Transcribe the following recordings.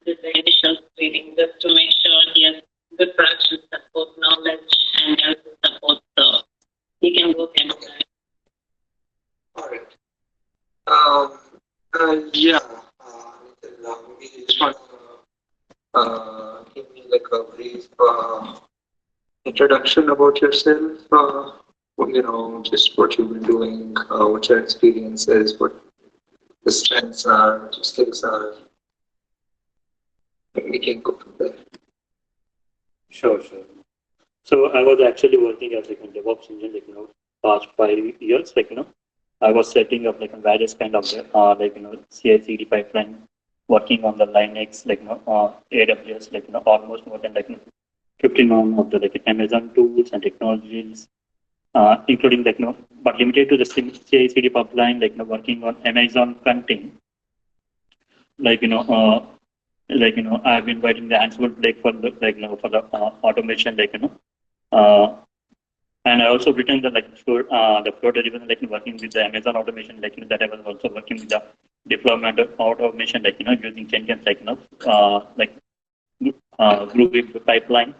with the initial screening just to make sure he has good production support knowledge and also support, so he can go ahead. All right. Yeah. Maybe you just want to give me like a brief introduction about yourself. Just what you've been doing, what your experience is, what the strengths are, what your skills are. We can go from there. Sure. So I was actually working as like a DevOps engineer, past 5 years, I was setting up various kind of CI/CD pipeline, working on the Linux, AWS, almost more than 15 on of the Amazon tools and technologies, including but limited to the CI/CD pipeline, working on Amazon content, I've been writing the Ansible for the for the automation, and I also written the flow derivative, working with the Amazon automation, that I was also working with the deployment of automation, using Jenkins, group pipeline,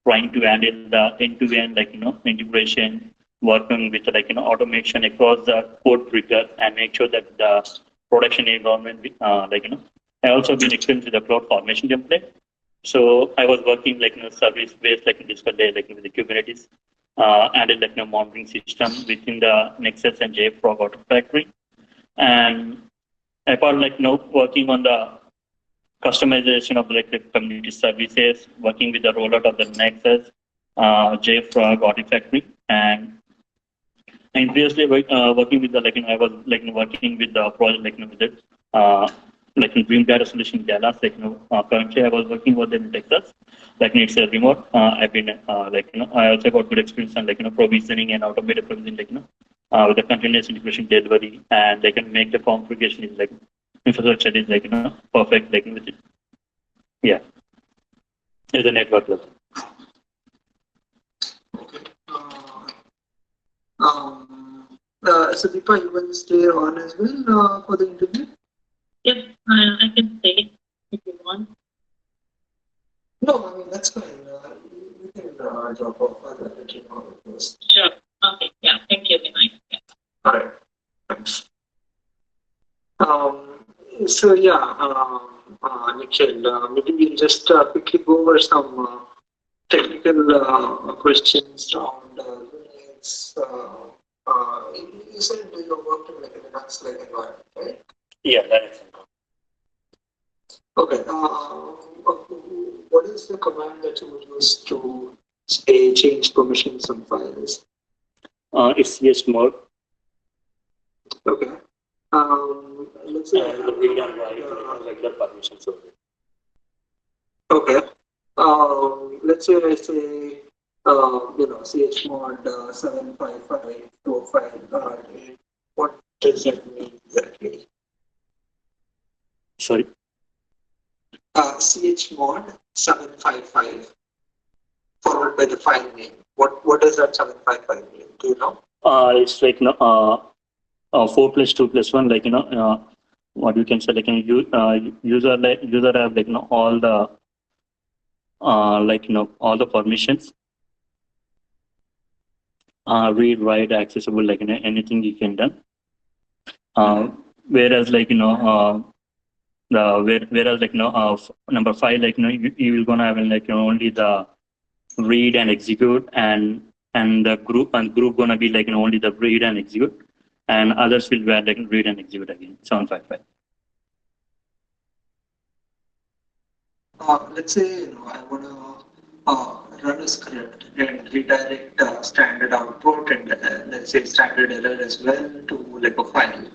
trying to handle the end-to-end, integration, working with automation across the code trigger and make sure that the production environment, I also been experienced with the cloud formation template. So I was working service-based, discussed there, with the Kubernetes, and monitoring system within the Nexus and JFrog Auto Factory. And apart working on the customization of the community services, working with the rollout of the Nexus, JFrog Auto Factory, and previously working with the I was working with the project with it. Dream Data Solution Dallas, currently I was working with them in Texas, it's a remote. I've been I also got good experience on provisioning and automated provisioning, with the continuous integration delivery, and they can make the configuration is infrastructure is perfect with it. Yeah, it's a network level. So Deepa, you will stay on as well for the interview? Yep, I can stay if you want. No, I mean, that's fine. You can drop off. I'll let you know first. Sure. Okay. Yeah. Thank you. Vinay. Yeah. All right. Thanks. So yeah, Nikhil, maybe we'll just quickly go over some technical questions around Linux. You said you worked in a Linux environment, right? Yeah, that is. Okay. What is the command that you would use to say change permissions on files? It's chmod. Okay. Let's say regular permissions. Okay. Let's say I say chmod 75525. What does that mean exactly? Sorry. Chmod 755 followed by the file name. What does that 755 mean? Do you know? It's 4 plus 2 plus 1, what you can say, user have all the all the permissions, read, write, accessible, anything you can done. Whereas number 5, you will gonna have only the read and execute, and the group gonna be only the read and execute, and others will be read and execute again. 755. Let's say I want to run a script and redirect standard output and let's say standard error as well to a file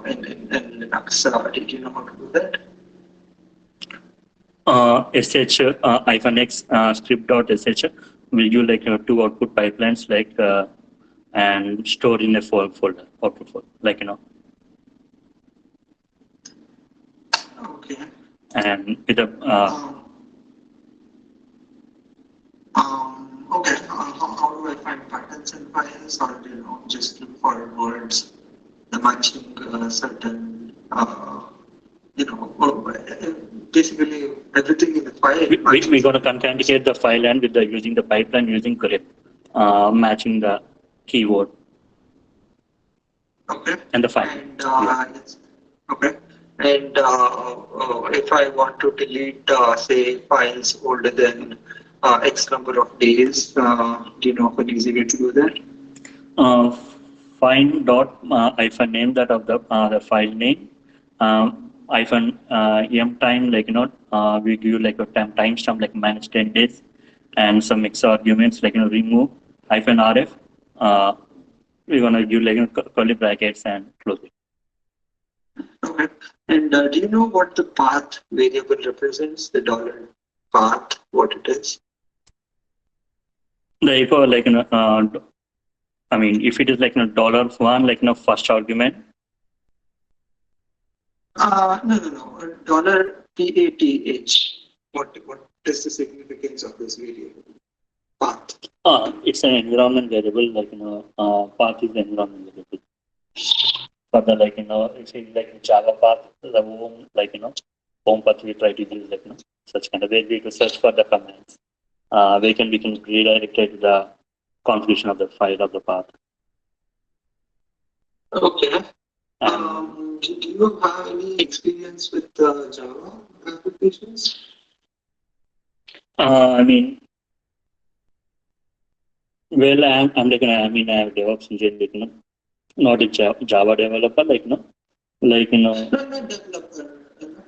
in Linux. Did you know how to do that? sh-x script.sh will give 2 output pipelines and store in a folder, output folder, Okay. And with a okay. How do I find patterns in files, or just look for words matching certain basically everything in the file. We're going to concatenate the file and with the using the pipeline using grep, matching the keyword. Okay. And the file. And okay. And if I want to delete, say, files older than X number of days, do you know of an easy way to do that? Find dot hyphen name that of the file name. Hyphen m time, like we give like a timestamp like -10 days, and some extra arguments like remove hyphen rf. We're gonna give like curly brackets and close it. Okay. And do you know what the path variable represents? The dollar path, what it is? The echo like I mean, if it is like $1, like first argument. No. Dollar PATH. What is the significance of this variable? Path. It's an environment variable, like path is the environment variable. For the it's like Java path, the home, home path we try to use such kind of way we to search for the commands. We can redirect it to the configuration of the file of the path. Okay. Do you have any experience with Java applications? I mean, well, I'm like I mean, I have DevOps engineer, not a Java developer, No, not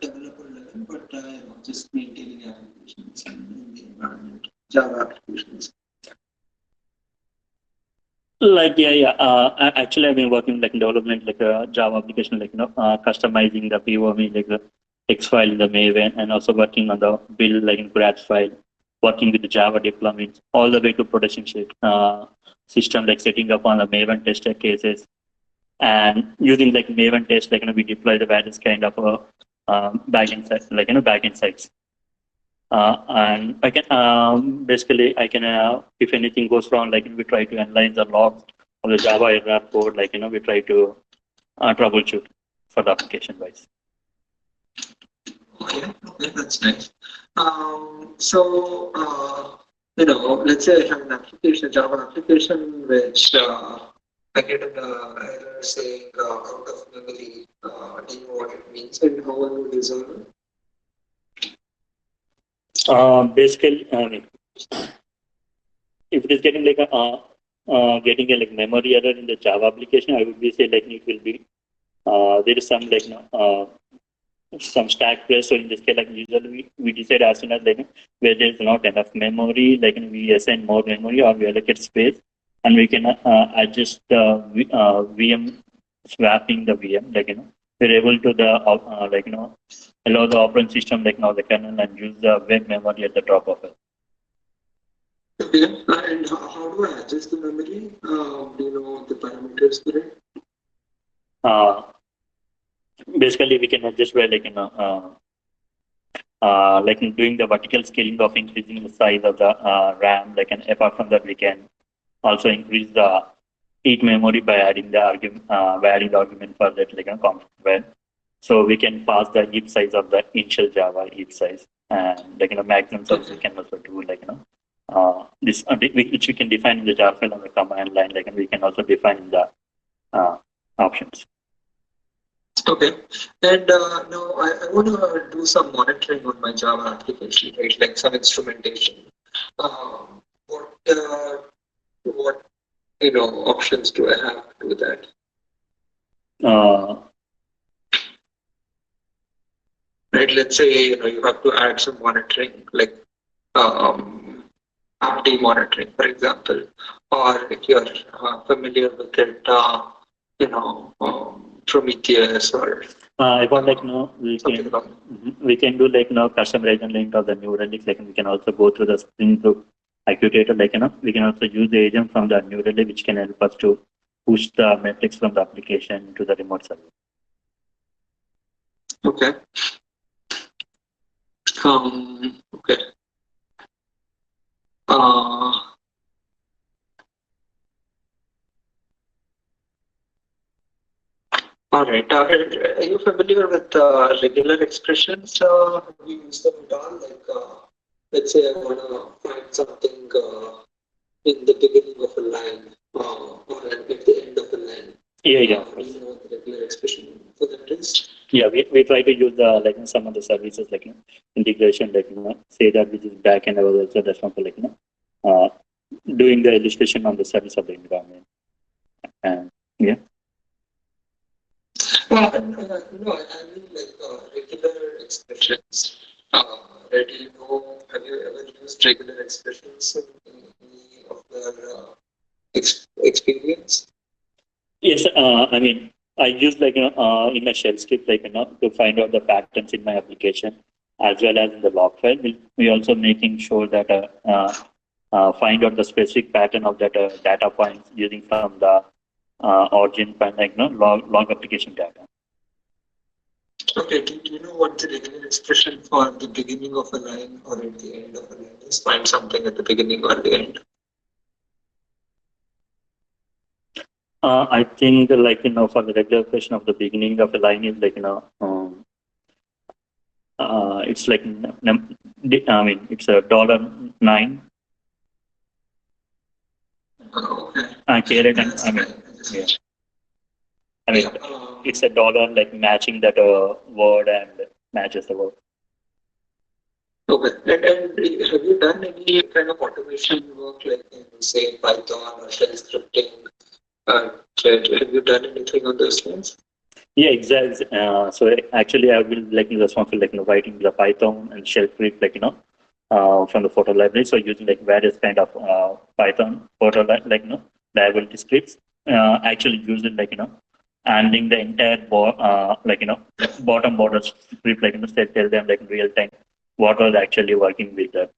developer level, but just maintaining applications in the environment, Java applications. Actually, I've been working like development like a Java application, customizing the POM like the X file in the Maven, and also working on the build like in Grabs file, working with the Java deployments all the way to production system, like setting up on the Maven tester cases, and using like Maven test, we deploy the various kind of backend sites, backend sites. And I can basically if anything goes wrong, we try to analyze the logs of the Java error code, we try to troubleshoot for the application wise. Okay, that's nice. Let's say I have an application, a Java application, which I get an error saying out of memory. Do you know what it means and how I would resolve it? Basically, if it is getting getting a memory error in the Java application, I would be say it will be there is some some stack press. So in this case, usually we decide as soon as where there is not enough memory, we assign more memory or we allocate space, and we can adjust the VM, swapping the VM. We're able to allow the operating system now the kernel and use the web memory at the top of it. Okay, and how do I adjust the memory? Do you know the parameters for it? Basically, we can adjust by doing the vertical scaling of increasing the size of the RAM. And apart from that, we can also increase the heat memory by adding the argument for that config. So we can pass the heap size of the initial Java heap size, and maximum size we can also do this which we can define in the Java file on the command line. And we can also define the options. Okay, and now I want to do some monitoring on my Java application, right? Like some instrumentation. What options do I have to do that? Right. Let's say you have to add some monitoring, like update monitoring, for example, or if you're familiar with it, Prometheus or about we can do custom region link of the New Relic. We can also go through the Spring Boot accurator. We can also use the agent from the New Relic, which can help us to push the metrics from the application to the remote server. Okay. Okay. All right. Are you familiar with regular expressions? Have you used them at all? Like, let's say I want to find something in the beginning of a line or at the end of a line. Yeah. Do you know what the regular expression for that is? Yeah, we try to use the some of the services integration say that which is back end or also that's not uh, doing the illustration on the service of the environment. And yeah. Well, no, I mean like regular expressions. Right, have you ever used regular expressions in any of your experience? Yes, I mean I use in my shell script to find out the patterns in my application as well as in the log file. We also making sure that find out the specific pattern of that data points using from the origin log application data. Okay, do you know what the regular expression for the beginning of a line or at the end of a line is? Find something at the beginning or the end. I think for the regular expression of the beginning of a line is it's it's $9. Okay. Carrot and yeah. It's a dollar matching that word and matches the word. Okay. And have you done any kind of automation work like in, say, Python or shell scripting? Have you done anything on those lines? Yeah, exactly. So actually, I will responsible writing the Python and shell script from the photo library. So using various kind of Python photo liability scripts. Actually using handling the entire bottom border script tell them real time what was actually working with that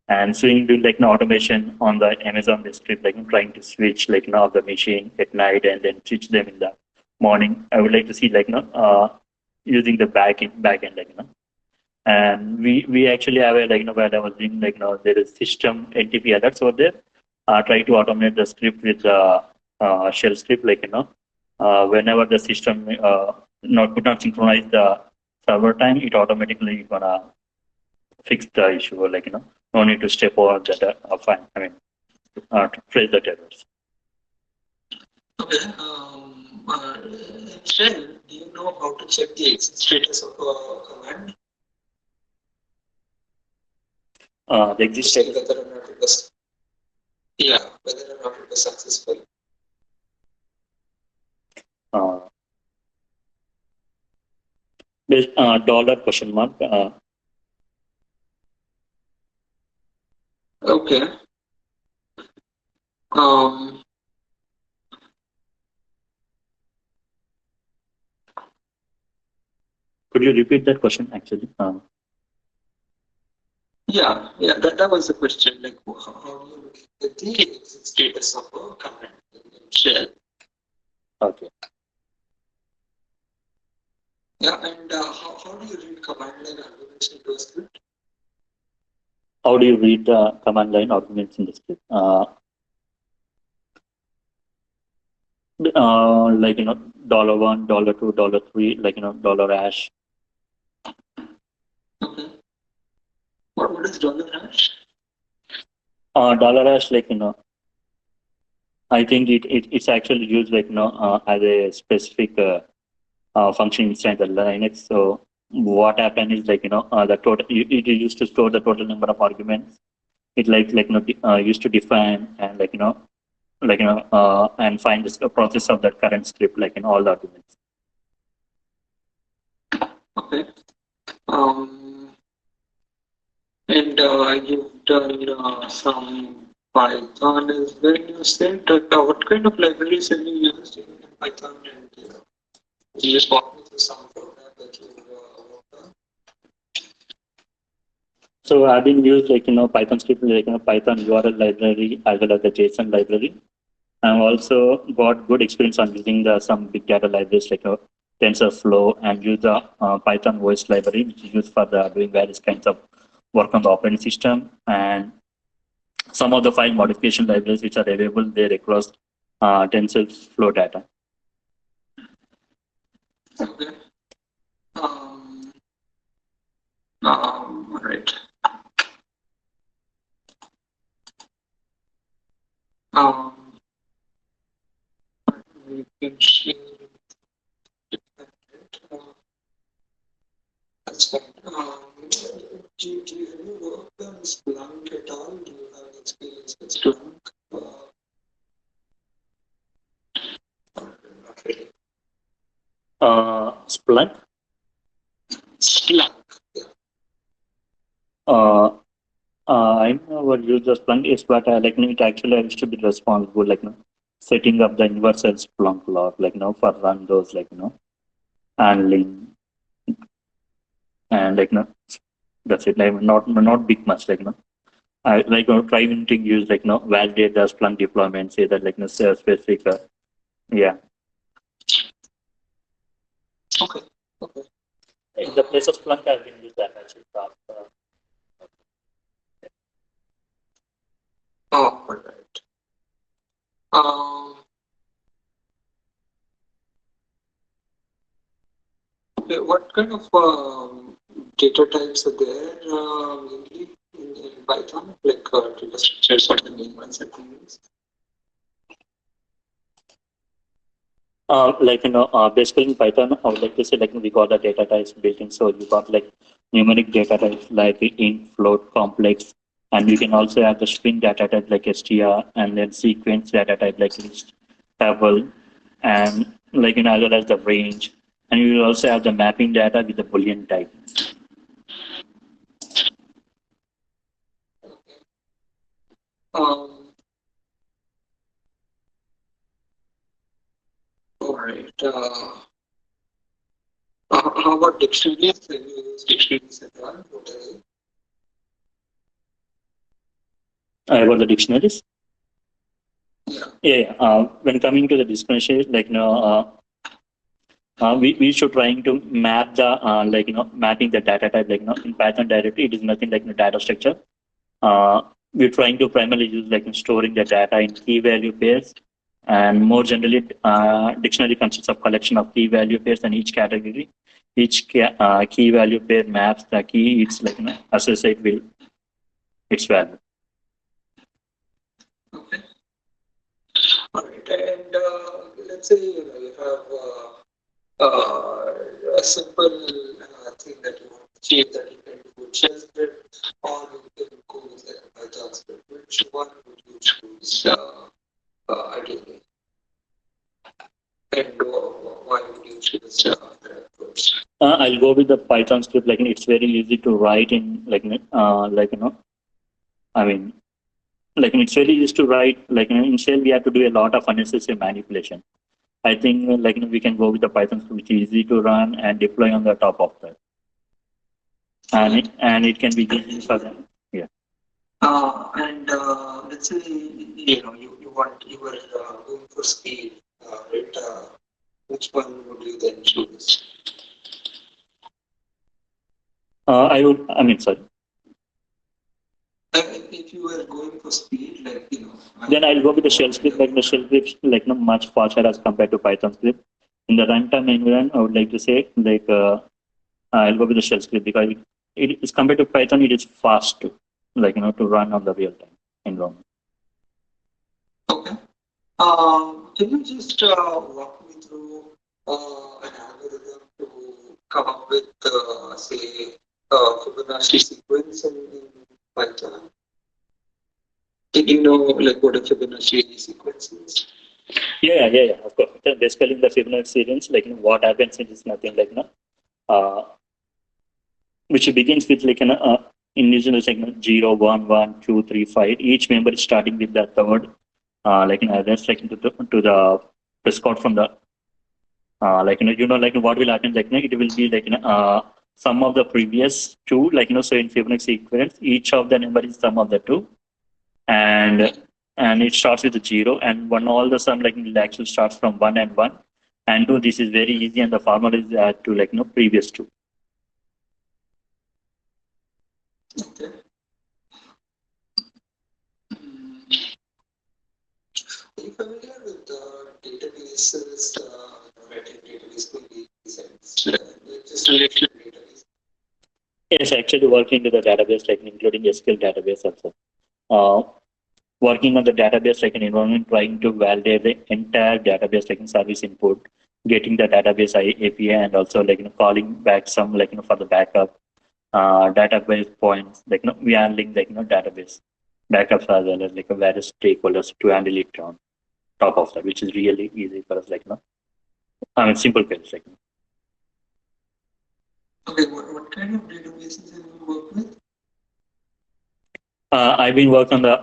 and so you do automation on the Amazon script trying to switch of the machine at night and then switch them in the morning. I would like to see using the back end and we actually have a where I was doing there is system NTP alerts over there. Try to automate the script with the shell script whenever the system could not synchronize the server time, it automatically gonna fix the issue. No need to step over that. Fine. I mean, to trace the errors. Okay. Shell, do you know how to check the exit status of a command? The exit status. Whether or not it was, whether or not it was successful. There's dollar question mark. Okay. Could you repeat that question actually? Yeah, that was the question. Like, how do you look at the exit status of a command in shell? Okay. Yeah, and how do you read command line arguments into a script? How do you read the command line arguments in the script? $1, $2, $3, $hash. Okay. What is $hash? $hash, I think it's actually used as a specific function inside the Linux. So what happened is the total it used to store the total number of arguments. It used to define and and find the process of that current script all the arguments. Okay. And you've done some Python as well. You said what kind of libraries have you used in Python? And can you just walk me through some program that you worked on? So I've been used Python script Python URL library as well as the JSON library. I've also got good experience on using some big data libraries TensorFlow and use the Python voice library, which is used for doing various kinds of work on the operating system, and some of the file modification libraries which are available there across TensorFlow data. Okay. All right. We can share it. That's fine. Do you have you worked on Splunk at all? Do you have experience with Splunk? Not really. Splunk. Splunk. Yeah. I never use the Splunk is, but like it actually I used to be responsible, like setting up the universal Splunk log, like for run those, like handling and that's it. Like not big much, like I like trying to use like validate the Splunk deployment, say that like specific, yeah. Okay. Okay. In the place of Splunk, I've been used that actually. Oh, all right. Okay, what kind of data types are there mainly in Python, like data structures or the main ones that we use? Basically in Python, I would like to say like we got the data types built in. So you got like numeric data types like int, float, complex, and you can also have the string data type like str, and then sequence data type like list, table, and as well as the range, and you will also have the mapping data with the boolean type. Um, all right. How about dictionaries? Have you used dictionaries at all? What are they? About the dictionaries. Yeah. Yeah. When coming to the dictionary, we should trying to map the mapping the data type in Python directly. It is nothing like the data structure. We're trying to primarily use storing the data in key value pairs, and more generally, dictionary consists of collection of key value pairs, and each category, key value pair maps the key it's associate with its value. Okay. All right. And let's say you have a simple thing that you want to achieve that you can do just script or you can go with like a Python script. Which one would you choose ideally? And why would you choose that approach? I'll go with the Python script. It's very easy to write in I mean it's very easy to write. Initially we have to do a lot of unnecessary manipulation. I think we can go with the Python script, which is easy to run and deploy on the top of that, and it can be easy for them. Yeah. And let's say you were going for speed, right? Which one would you then choose? Sorry. If you were going for speed, Then I'll go with the shell script. The shell script much faster as compared to Python script. In the runtime environment, I would like to say I'll go with the shell script because it is compared to Python. It is fast to to run on the real time environment. Okay. Can you just walk me through an algorithm to come up with, say, Fibonacci sequence in Python? Did you know what a Fibonacci sequence is? Yeah. Of course. Basically, in the Fibonacci sequence, what happens is nothing uh, which begins with individual segment 0, 1, 1, 2, 3, 5. Each member is starting with the third, address to the prescott from the what will happen it will be sum of the previous two so in Fibonacci sequence each of the number is sum of the two, and it starts with a 0, and one all the sum it actually starts from 1 and 1 and 2. This is very easy, and the formula is add to previous two. Okay. Are you familiar with databases, writing database queries and just related to database? Yes, actually working into the database, like including SQL database also. Working on the database like an environment, trying to validate the entire database like in service input, getting the database API, and also like calling back some like for the backup database points, like we handling like database backups as well as like various stakeholders to handle it on top of that, which is really easy for us, like I mean simple case like. Okay, what kind of databases have you worked with? I've been working on the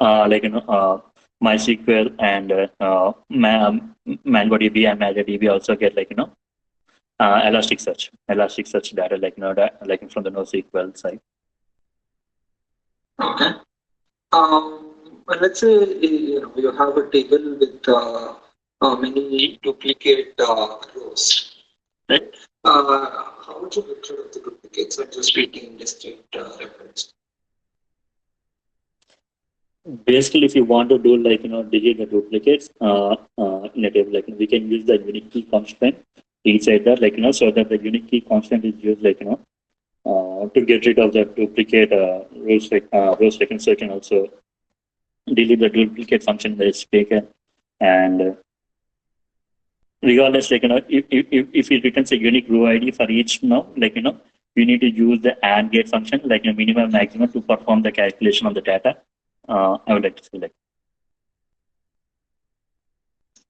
MySQL and MongoDB and MariaDB. Also get like Elasticsearch data like like from the NoSQL side. Okay. But let's say you have a table with many duplicate rows, right? How would you get rid of the duplicates or just retain distinct records? Basically, if you want to do like delete the duplicates in a table, like we can use the unique key constant inside that, like so that the unique key constant is used like to get rid of the duplicate rows, like so you can also delete the duplicate function that is taken, and regardless, like if it returns a unique row ID for each like you need to use the AND gate function, like minimum maximum, to perform the calculation of the data. I would like to say like.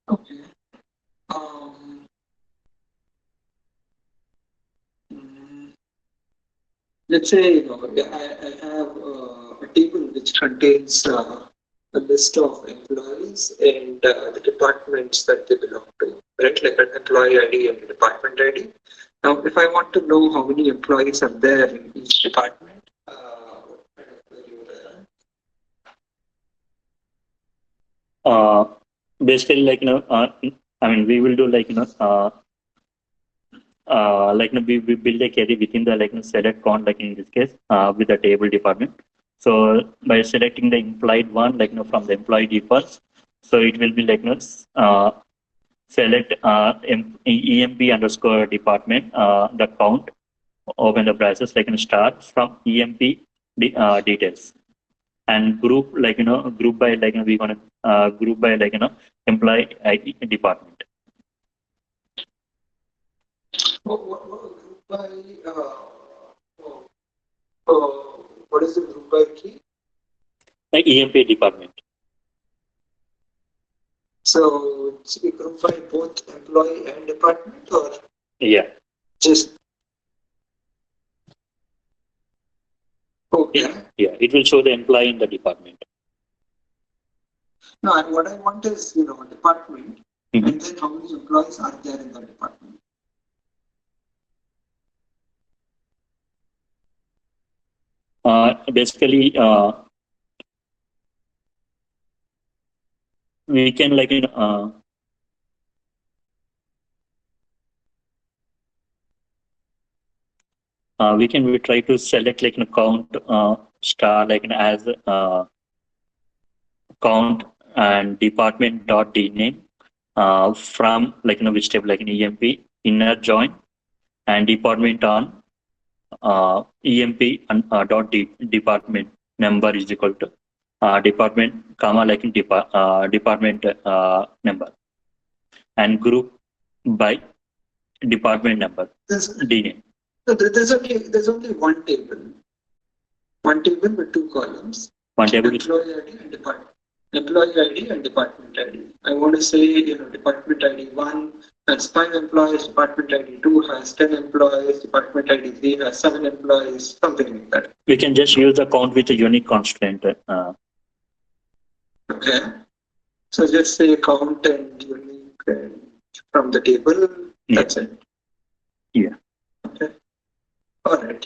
Okay. Um, mm, let's say I have a table which contains a list of employees and the departments that they belong to, right? Like an employee ID and a department ID. Now, if I want to know how many employees are there in each department, what kind of query would I run? Basically, like I mean, we will do like we build a query within the like select count, like in this case with the table department. So by selecting the implied one, like from the employee defaults, so it will be like select emp underscore department the count, open the braces, like start from emp details, and group like group by like we're gonna group by like employee ID department. Group by what is the group by key? Like emp department. So it's a group by both employee and department, or Yeah. just okay? Yeah, it will show the employee in the department. No, what I want is department, and then how many employees are there in the department? Basically, we can like we try to select like count star like as count and department dot dname from like which table, like an emp inner join and department on emp and dot department number is equal to department comma like in department number, and group by department number dname. There's only one table with two columns. One table employee ID and department. Employee ID and department ID. I want to say, department ID 1 has 5 employees, department ID 2 has 10 employees, department ID 3 has 7 employees, something like that. We can just use the count with a unique constraint. Okay. So just say count and unique from the table. That's it. Yeah. Okay. All right.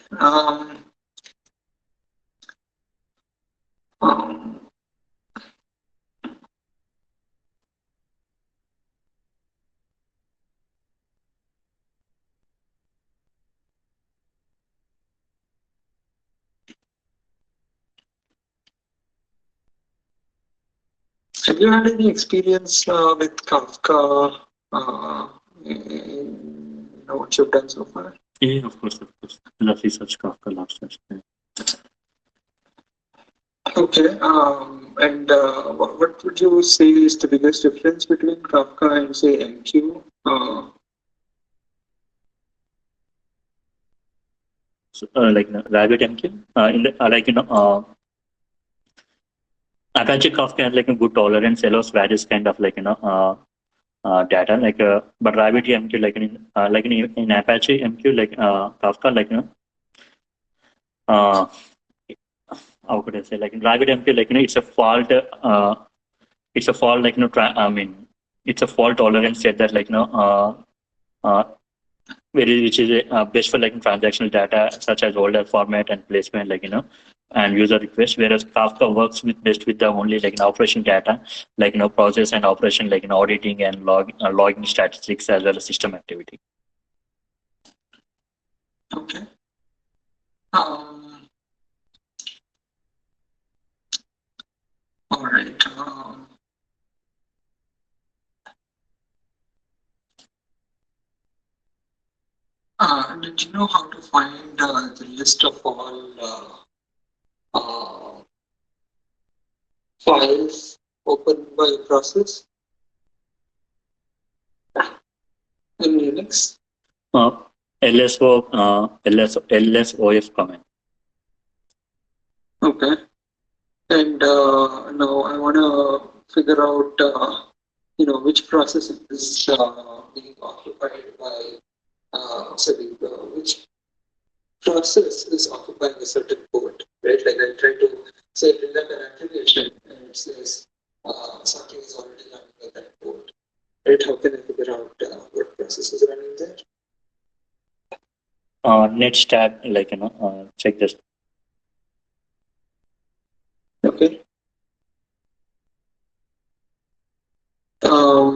Have you had any experience with Kafka in what you've done so far? Yeah, of course, of course. Love research Kafka last search. Okay. And what would you say is the biggest difference between Kafka and say MQ? So, RabbitMQ, in the Apache Kafka has like a good tolerance, allows various kind of data but RabbitMQ in Apache MQ Kafka uh, how could I say like in RabbitMQ it's a fault it's a fault tolerance set that uh, which is best for like transactional data such as older format and placement and user requests, whereas Kafka works with best with the only operation data process and operation auditing and logging statistics as well as system activity. Okay. All right. Did you know how to find the list of all files opened by a process in Linux? LSOF command. Okay. And now I want to figure out, which process is being occupied by, which process is occupying a certain port, right? Like I try to say build up an application and it says something is already running at that port, right? How can I figure out what process is running there? Next tab, check this. Okay. All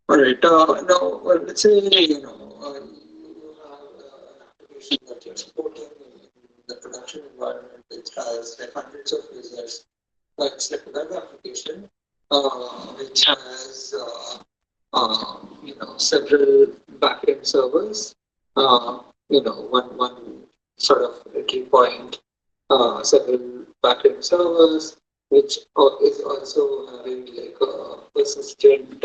right. Now, let's say you have an application that you're supporting in the production environment, which has like hundreds of users. It's like a web application, which has several backend servers. One sort of entry point, several backend servers, which is also having like a persistent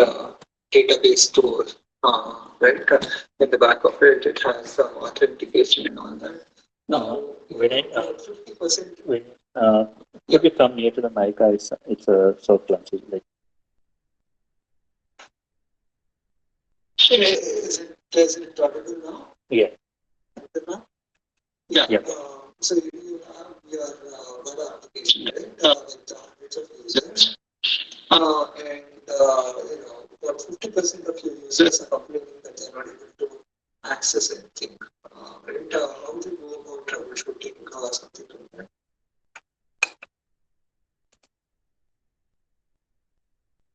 database store, right? In the back of it, it has some authentication and all that. Now, when I 50%. when if you come near to the mic, it's so clumsy. Is it audible now? Yeah. Yeah. Yeah. So you have your web application, right, with hundreds of users, and about 50% of your users are complaining that they're not able to access anything, right? How would you go about troubleshooting something like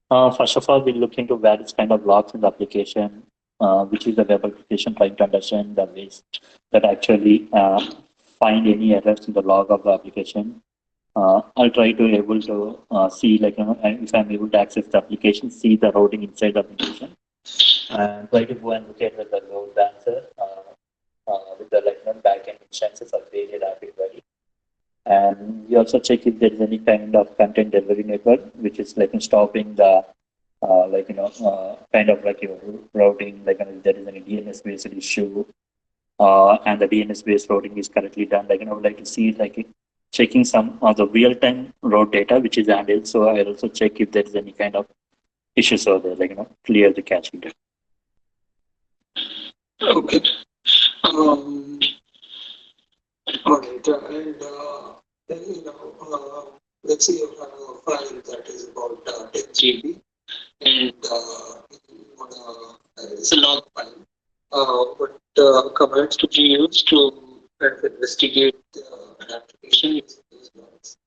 that? First of all, we look into various kind of logs in the application, which is the web application, trying to understand the ways that actually find any errors in the log of the application. I'll try to able to see if I'm able to access the application, see the routing inside the application, and try to go and look at the load balancer with the backend instances of various rapid query. And we also check if there is any kind of content delivery network, which is stopping the kind of your routing, if there is any DNS based issue, and the DNS based routing is currently done. I would like to see checking some of the real time route data which is handled. So I also check if there is any kind of issues over there, clear the cache data. Okay. All right. And let's say you have a file that is about 10 GB, and it's a log file. What commands would you use to kind of investigate an application using those logs?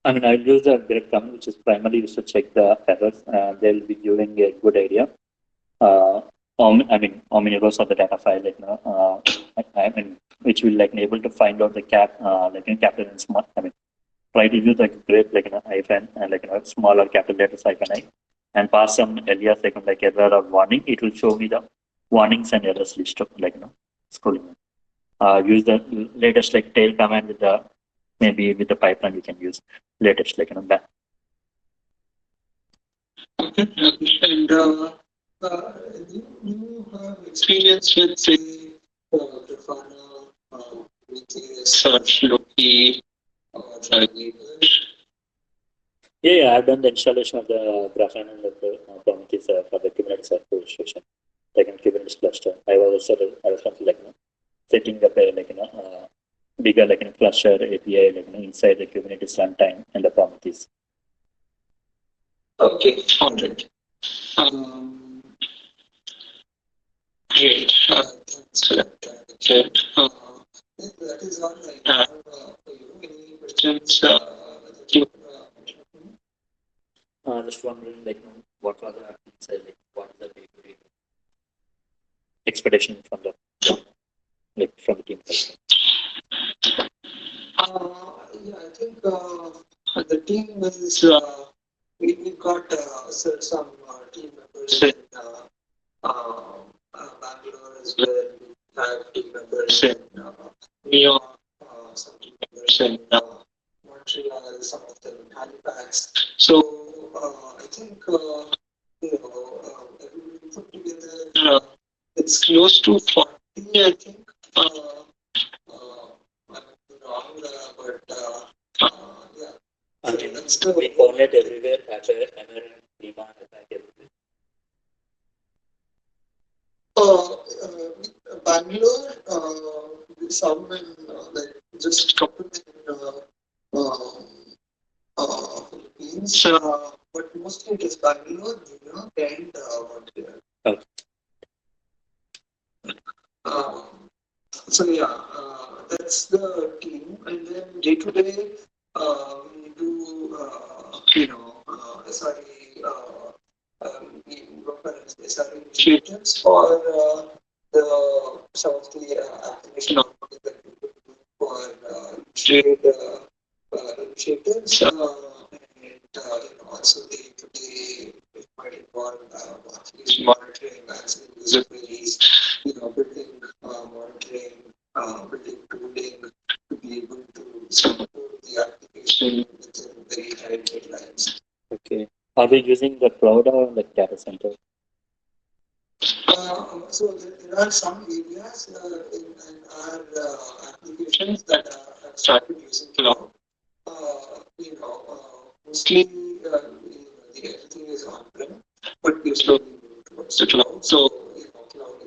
I mean, I'll use the direct command, which is primarily used to check the errors. They'll be giving a good idea. How many rows of the data file, which will able to find out the capital and small. Try to use great hyphen and smaller capital letters hyphen I, and pass some alias like error or warning. It will show me the warnings and errors list of scrolling. Use the latest tail command with the maybe with the pipeline you can use latest back. Okay. And you have experience with say Grafana, Prometheus, or Loki, or Driver? Yeah, I've done the installation of the Grafana and the Prometheus for the Kubernetes orchestration, in Kubernetes cluster. I was also responsible setting up a bigger cluster API inside the Kubernetes runtime and the Prometheus. Okay, all right. Great. Thanks for that. That is all I have for you. Any questions that you Just wondering, what are the inside, what is the day-to-day expectation from the from the team? Yeah, I think the team is we've got some team members in Bangalore as well. We have team members in New York, some team members in Montreal, some of them in Halifax. So I think everybody put together, it's close to 40, I think. I'm wrong, but yeah. I mean, we coordinate everywhere, Azure, American, Lima, attack everywhere. Bangalore, some in just a couple in Philippines, but mostly it is Bangalore, New York, and Montreal. Okay. So yeah, that's the team, and then day to day, we do SRE, we work on SRE initiatives for some of the application output that we could do for trade initiatives, and also day to day it might involve application monitoring, answering user queries, building monitoring, building tooling to be able to support the application within very tight deadlines. Okay. Are we using the cloud or the data center? So there are some areas in our applications that have started using cloud. Mostly everything is on-prem, but we're slowly moving towards the cloud. So cloud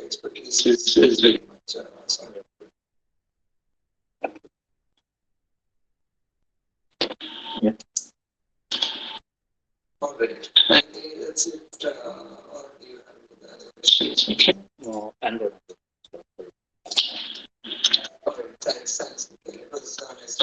expertise is very much solid. Yeah. All right. I think that's it. Or do you have any other questions? Okay. No, Android. All right. Thanks. It was nice.